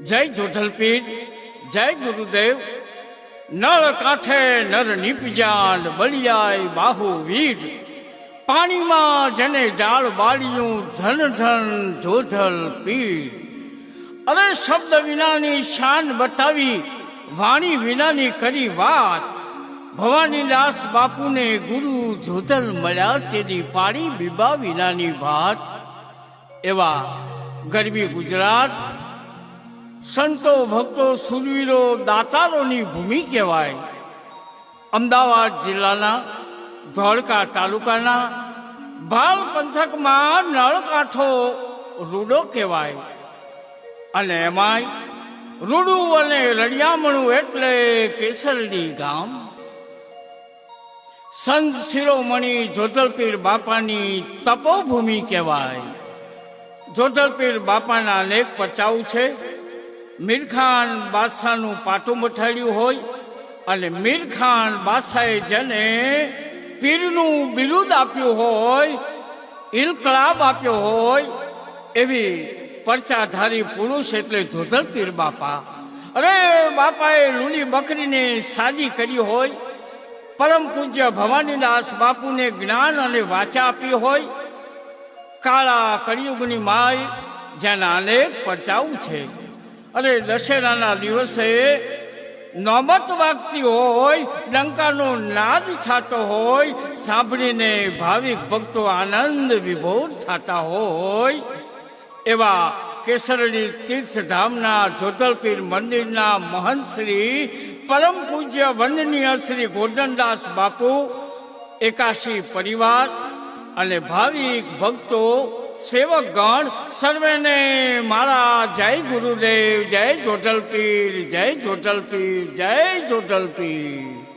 जय जोधलपीर, जय गुरुदेव। नळ कांठे नर निपजान बलियाय बाहु वीर। पानी में जने जाल बाड़ियों धन धन जोधल पीर। अरे शब्द विनानी शान बतावी, वाणी विनानी करी बात। भवानीदास बापू ने गुरु जोधल मळ्या तेनी पाड़ी बीबा विनानी बात। एवा गरबी गुजरात संतो भक्तो सुरवीरो दातारोनी भूमि कहेवाय। अमदावाद जिल्लाना धोळका तालुकाना भाल पंथकमां नळकांठो रूडो कहेवाय। अने एमाय रूडू अने रड़ियामणु एटले केसरडी गाम। संत शिरोमणि जोधलपीर बापानी तपोभूमि कहेवाय। जोधलपीर बापाना अनेक परचाओ छे। मीरखान बादशाहनु पाटું મઠાડ્યું હોય અને મીરખાન બાદશાહે જેને પીરનું બિરુદ આપ્યું હોય, ઇલકલાબ આપ્યો હોય, એવી પરચાધારી પુરુષ એટલે જોધલપીર બાપા। અરે બાપાએ લૂલી બકરીને સાજી કરી હોય, પરમ પૂજ્ય ભવાનીદાસ બાપુને જ્ઞાન અને વાચા આપી હોય। કાળા કળિયુગની માય જેના અનેક પરચાઓ છે। अरे दशेराना दिवसे नौबत वागती होय, डंकानो नाद थतो होय, सांभळीने भाविक भक्तो आनंद विभोर थता होय। एवा केसरडी तीर्थधामना जोधलपीर मंदिरना महंत श्री परम पूज्य वंदनीय श्री गोर्धनदास बापू, 81 परिवार अने भाविक भक्तो सेवकगण सर्वेने मारा जय गुरुदेव, जय जोधलपीर, जय जोधलपीर, जय जोधलपीर।